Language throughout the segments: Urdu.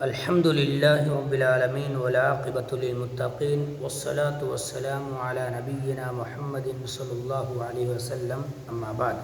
الحمد للہ رب العالمین والعاقبۃ للمتقین والصلاة والسلام علی نبینا محمد صلی اللہ علیہ وسلم اما بعد۔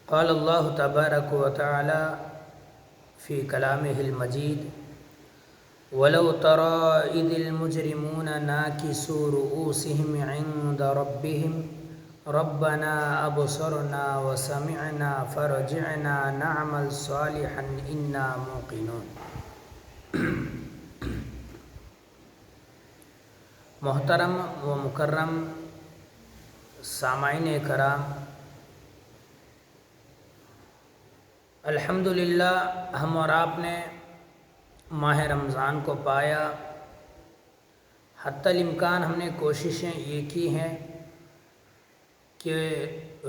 قال اللہ تبارک وتعالی فی کلامہ المجید وَلَوْ تَرَى إِذِ الْمُجْرِمُونَ نَاكِسُو رُؤُوسِهِمْ عِنْدَ رَبِّهِمْ رَبَّنَا أَبْصَرْنَا وَسَمِعْنَا فَارْجِعْنَا نَعْمَلْ صَالِحًا إِنَّا مُوقِنُونَ۔ محترم و مکرم سامعین کرام، الحمدللہ ہم اور آپ نے ماہ رمضان کو پایا۔ حتی الامکان ہم نے کوششیں یہ کی ہیں کہ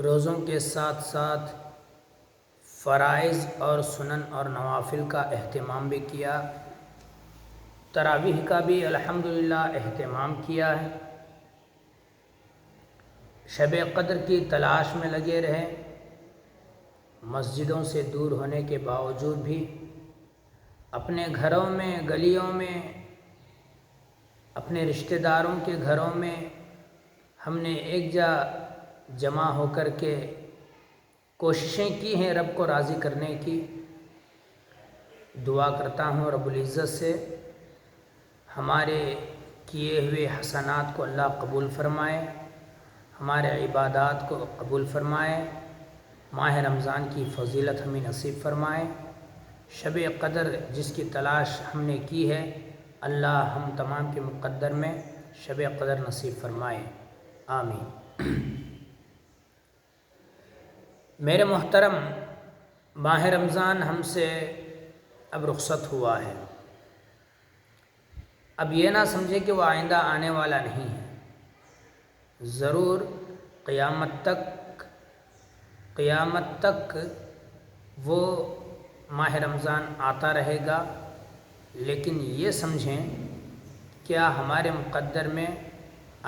روزوں کے ساتھ ساتھ فرائض اور سنن اور نوافل کا اہتمام بھی کیا، تراویح کا بھی الحمدللہ اہتمام کیا ہے، شب قدر کی تلاش میں لگے رہے۔ مسجدوں سے دور ہونے کے باوجود بھی اپنے گھروں میں، گلیوں میں، اپنے رشتہ داروں کے گھروں میں ہم نے ایک جمع ہو کر کے کوششیں کی ہیں رب کو راضی کرنے کی۔ دعا کرتا ہوں رب العزت سے ہمارے کیے ہوئے حسنات کو اللہ قبول فرمائے، ہمارے عبادات کو قبول فرمائے، ماہ رمضان کی فضیلت ہمیں نصیب فرمائے۔ شب قدر جس کی تلاش ہم نے کی ہے، اللہ ہم تمام کے مقدر میں شب قدر نصیب فرمائے، آمین۔ میرے محترم، ماہ رمضان ہم سے اب رخصت ہوا ہے۔ اب یہ نہ سمجھے کہ وہ آئندہ آنے والا نہیں ہے، ضرور قیامت تک وہ ماہ رمضان آتا رہے گا، لیکن یہ سمجھیں کیا ہمارے مقدر میں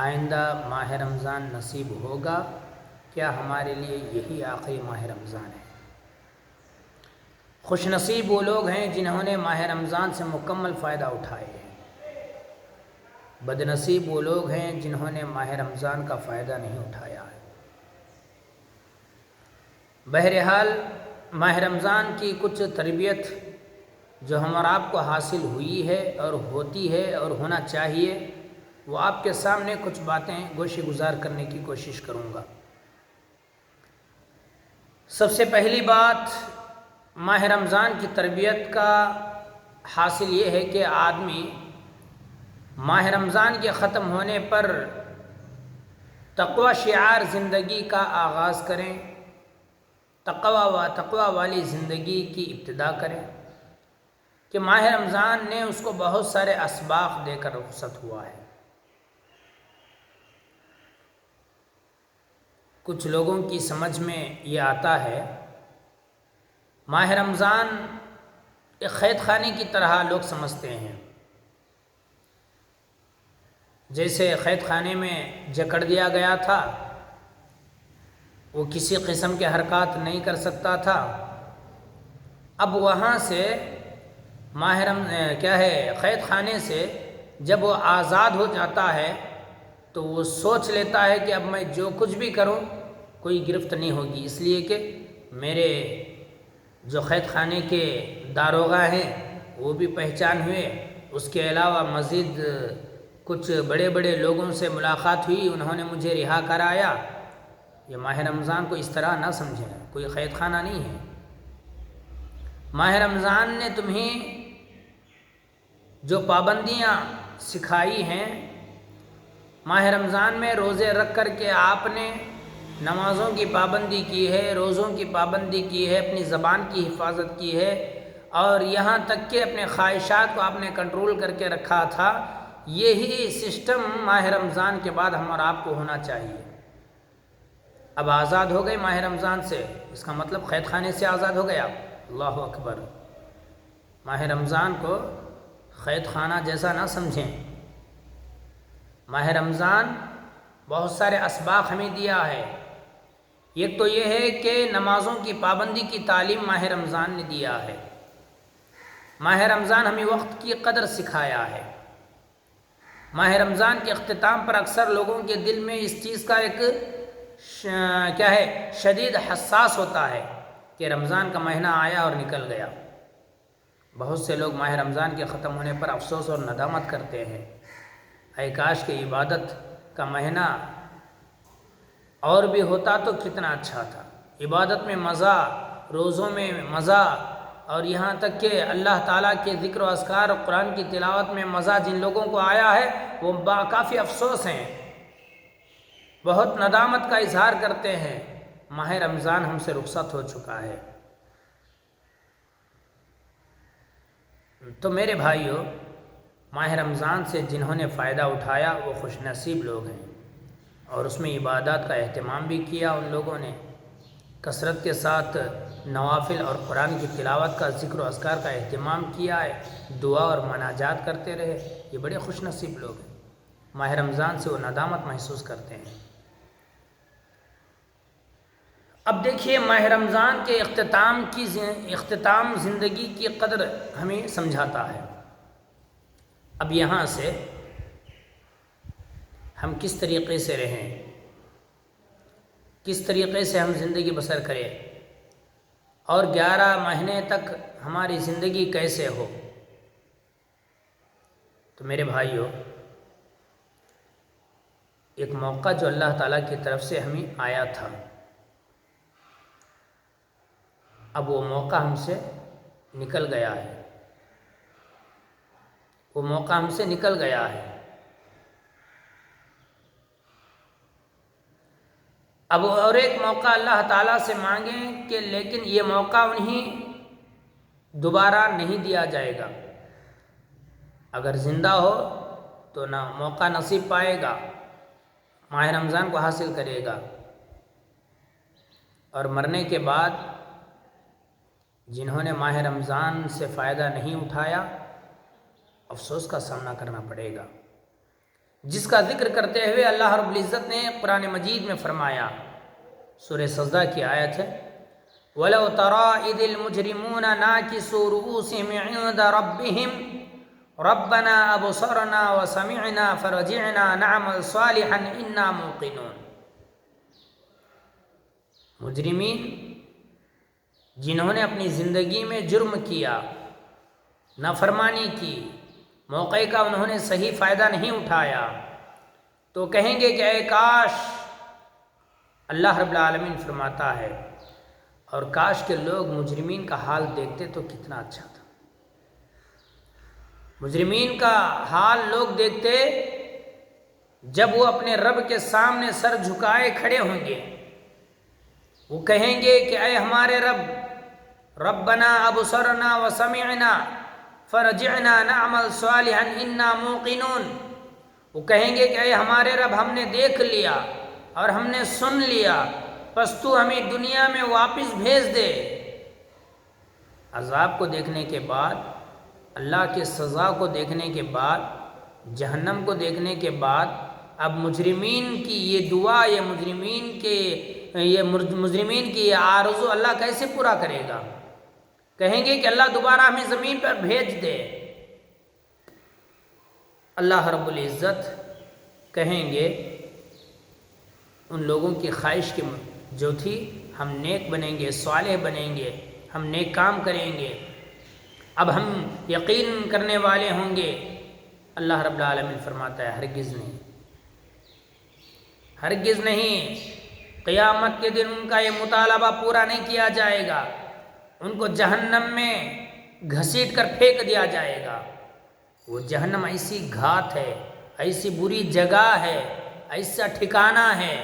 آئندہ ماہ رمضان نصیب ہوگا؟ کیا ہمارے لیے یہی آخری ماہ رمضان ہے؟ خوش نصیب وہ لوگ ہیں جنہوں نے ماہ رمضان سے مکمل فائدہ اٹھائے ہیں، بد نصیب وہ لوگ ہیں جنہوں نے ماہ رمضان کا فائدہ نہیں اٹھایا ہے۔ بہرحال ماہ رمضان کی کچھ تربیت جو ہم اور آپ کو حاصل ہوئی ہے اور ہوتی ہے اور ہونا چاہیے، وہ آپ کے سامنے کچھ باتیں گوشے گزار کرنے کی کوشش کروں گا۔ سب سے پہلی بات ماہ رمضان کی تربیت کا حاصل یہ ہے کہ آدمی ماہ رمضان کے ختم ہونے پر تقوی شعار زندگی کا آغاز کریں، تقوی والی زندگی کی ابتدا کریں، کہ ماہ رمضان نے اس کو بہت سارے اسباق دے کر رخصت ہوا ہے۔ کچھ لوگوں کی سمجھ میں یہ آتا ہے ماہ رمضان ایک قید خانے کی طرح لوگ سمجھتے ہیں، جیسے قید خانے میں جکڑ دیا گیا تھا، وہ کسی قسم کے حرکات نہیں کر سکتا تھا، اب وہاں سے قید خانے سے جب وہ آزاد ہو جاتا ہے تو وہ سوچ لیتا ہے کہ اب میں جو کچھ بھی کروں کوئی گرفت نہیں ہوگی، اس لیے کہ میرے جو قید خانے کے داروغہ ہیں وہ بھی پہچان ہوئے، اس کے علاوہ مزید کچھ بڑے بڑے لوگوں سے ملاقات ہوئی، انہوں نے مجھے رہا کرایا۔ یہ ماہ رمضان کو اس طرح نہ سمجھیں، کوئی قید خانہ نہیں ہے۔ ماہ رمضان نے تمہیں جو پابندیاں سکھائی ہیں، ماہ رمضان میں روزے رکھ کر کے آپ نے نمازوں کی پابندی کی ہے، روزوں کی پابندی کی ہے، اپنی زبان کی حفاظت کی ہے، اور یہاں تک کہ اپنے خواہشات کو آپ نے کنٹرول کر کے رکھا تھا۔ یہی سسٹم ماہ رمضان کے بعد ہم اور آپ کو ہونا چاہیے۔ اب آزاد ہو گئے ماہ رمضان سے، اس کا مطلب قید خانے سے آزاد ہو گیا، اللہ اکبر۔ ماہ رمضان کو قید خانہ جیسا نہ سمجھیں۔ ماہ رمضان بہت سارے اسباق ہمیں دیا ہے ایک تو یہ ہے کہ نمازوں کی پابندی کی تعلیم ماہ رمضان نے دیا ہے۔ ماہ رمضان ہمیں وقت کی قدر سکھایا ہے۔ ماہ رمضان کے اختتام پر اکثر لوگوں کے دل میں اس چیز کا ایک شدید حساس ہوتا ہے کہ رمضان کا مہینہ آیا اور نکل گیا۔ بہت سے لوگ ماہ رمضان کے ختم ہونے پر افسوس اور ندامت کرتے ہیں، اے کاش کہ عبادت کا مہینہ اور بھی ہوتا تو کتنا اچھا تھا۔ عبادت میں مزہ، روزوں میں مزہ، اور یہاں تک کہ اللہ تعالیٰ کے ذکر و اذکار اور قرآن کی تلاوت میں مزہ جن لوگوں کو آیا ہے وہ کافی افسوس ہیں، بہت ندامت کا اظہار کرتے ہیں۔ ماہ رمضان ہم سے رخصت ہو چکا ہے۔ تو میرے بھائیو، ماہ رمضان سے جنہوں نے فائدہ اٹھایا وہ خوش نصیب لوگ ہیں، اور اس میں عبادات کا اہتمام بھی کیا ان لوگوں نے، کثرت کے ساتھ نوافل اور قرآن کی تلاوت کا، ذکر و اذکار کا اہتمام کیا ہے، دعا اور مناجات کرتے رہے، یہ بڑے خوش نصیب لوگ ہیں۔ ماہ رمضان سے وہ ندامت محسوس کرتے ہیں۔ اب دیکھیے، ماہ رمضان کے اختتام زندگی کی قدر ہمیں سمجھاتا ہے۔ اب یہاں سے ہم کس طریقے سے رہیں، کس طریقے سے ہم زندگی بسر کریں، اور 11 مہینے تک ہماری زندگی کیسے ہو۔ تو میرے بھائیو، ایک موقع جو اللہ تعالیٰ کی طرف سے ہمیں آیا تھا، اب وہ موقع ہم سے نکل گیا ہے، وہ موقع ہم سے نکل گیا ہے۔ اب اور ایک موقع اللہ تعالیٰ سے مانگیں کہ لیکن یہ موقع انہیں دوبارہ نہیں دیا جائے گا۔ اگر زندہ ہو تو نہ موقع نصیب پائے گا، ماہ رمضان کو حاصل کرے گا، اور مرنے کے بعد جنہوں نے ماہ رمضان سے فائدہ نہیں اٹھایا، افسوس کا سامنا کرنا پڑے گا، جس کا ذکر کرتے ہوئے اللہ رب العزت نے قرآن مجید میں فرمایا، سورہ سجدہ کی آیت ہے، وَلَوْ تَرَىٰ إِذِ الْمُجْرِمُونَ نَاكِسُو رُءُوسِهِمْ عِندَ رَبِّهِمْ رَبَّنَا أَبْصَرْنَا وَسَمِعْنَا فَارْجِعْنَا نَعْمَلْ صَالِحًا إِنَّا مُوقِنُونَ۔ مجرمین جنہوں نے اپنی زندگی میں جرم کیا، نافرمانی کی، موقع کا انہوں نے صحیح فائدہ نہیں اٹھایا، تو کہیں گے کہ اے کاش، اللہ رب العالمین فرماتا ہے، اور کاش کہ لوگ مجرمین کا حال دیکھتے تو کتنا اچھا تھا۔ مجرمین کا حال لوگ دیکھتے جب وہ اپنے رب کے سامنے سر جھکائے کھڑے ہوں گے، وہ کہیں گے کہ اے ہمارے رب، ربنا ابصرنا وسمعنا فرجعنا نعمل صالحا انا موقنون، وہ کہیں گے کہ اے ہمارے رب، ہم نے دیکھ لیا اور ہم نے سن لیا، پس تو ہمیں دنیا میں واپس بھیج دے۔ عذاب کو دیکھنے کے بعد، اللہ کے سزا کو دیکھنے کے بعد، جہنم کو دیکھنے کے بعد، اب مجرمین کی یہ دعا، یہ مجرمین کی یہ آرزو اللہ کیسے پورا کرے گا؟ کہیں گے کہ اللہ دوبارہ ہمیں زمین پر بھیج دے۔ اللہ رب العزت کہیں گے ان لوگوں کی خواہش کی جو تھی، ہم نیک بنیں گے، صالح بنیں گے، ہم نیک کام کریں گے، اب ہم یقین کرنے والے ہوں گے۔ اللہ رب العالمین فرماتا ہے ہرگز نہیں، ہرگز نہیں، قیامت کے دن ان کا یہ مطالبہ پورا نہیں کیا جائے گا، ان کو جہنم میں گھسیٹ کر پھینک دیا جائے گا۔ وہ جہنم ایسی گھات ہے، ایسی بری جگہ ہے، ایسا ٹھکانہ ہے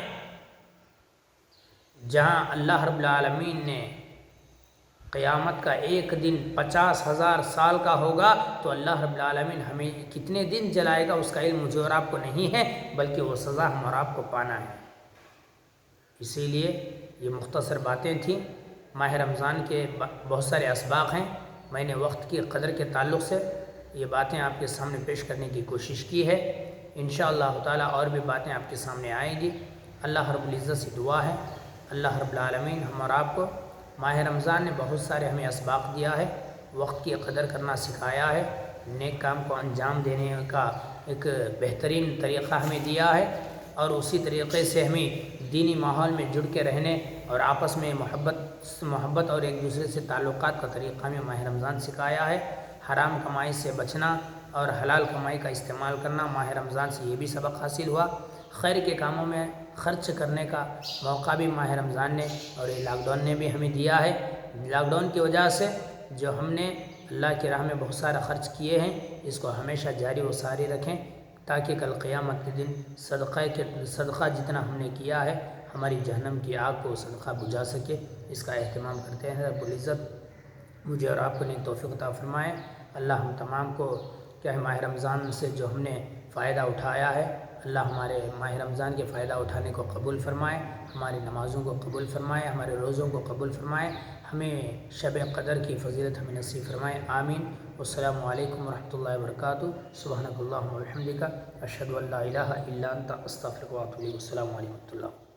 جہاں اللہ رب العالمین نے قیامت کا ایک دن 50,000 سال کا ہوگا، تو اللہ رب العالمین ہمیں کتنے دن جلائے گا اس کا علم مجھے اور آپ کو نہیں ہے، بلکہ وہ سزا ہم اور آپ کو پانا ہے۔ اسی لیے یہ مختصر باتیں تھیں۔ ماہ رمضان کے بہت سارے اسباق ہیں، میں نے وقت کی قدر کے تعلق سے یہ باتیں آپ کے سامنے پیش کرنے کی کوشش کی ہے۔ انشاءاللہ تعالیٰ اور بھی باتیں آپ کے سامنے آئیں گی۔ اللہ رب العزت سے دعا ہے اللہ رب العالمین ہم اور آپ کو ماہ رمضان نے بہت سارے ہمیں اسباق دیا ہے، وقت کی قدر کرنا سکھایا ہے، نیک کام کو انجام دینے کا ایک بہترین طریقہ ہمیں دیا ہے، اور اسی طریقے سے ہمیں دینی ماحول میں جڑ کے رہنے اور آپس میں محبت اور ایک دوسرے سے تعلقات کا طریقہ ہمیں ماہ رمضان سکھایا ہے۔ حرام کمائی سے بچنا اور حلال کمائی کا استعمال کرنا، ماہ رمضان سے یہ بھی سبق حاصل ہوا۔ خیر کے کاموں میں خرچ کرنے کا موقع بھی ماہ رمضان نے اور یہ لاک ڈاؤن نے بھی ہمیں دیا ہے۔ لاک ڈاؤن کی وجہ سے جو ہم نے اللہ کی راہ میں بہت سارا خرچ کیے ہیں، اس کو ہمیشہ جاری و ساری رکھیں، تاکہ کل قیامت کے دن صدقہ جتنا ہم نے کیا ہے ہماری جہنم کی آگ کو صدقہ بجھا سکے۔ اس کا اہتمام کرتے ہیں۔ رب العزت مجھے اور آپ کو نیک توفیق عطا فرمائے۔ اللہ ہم تمام کو کیا ہے ماہ رمضان سے جو ہم نے فائدہ اٹھایا ہے، اللہ ہمارے ماہ رمضان کے فائدہ اٹھانے کو قبول فرمائے، ہماری نمازوں کو قبول فرمائے، ہمارے روزوں کو قبول فرمائے، ہمیں شب قدر کی فضیلت ہمیں نصیب فرمائے، آمین۔ والسلام علیکم ورحمۃ اللہ وبرکاتہ۔ سبحانک اللہم وبحمدک، اشہد ان لا الہ الا انت، استغفرک واتوب الیک۔ السلام علیکم ورحمۃ اللہ۔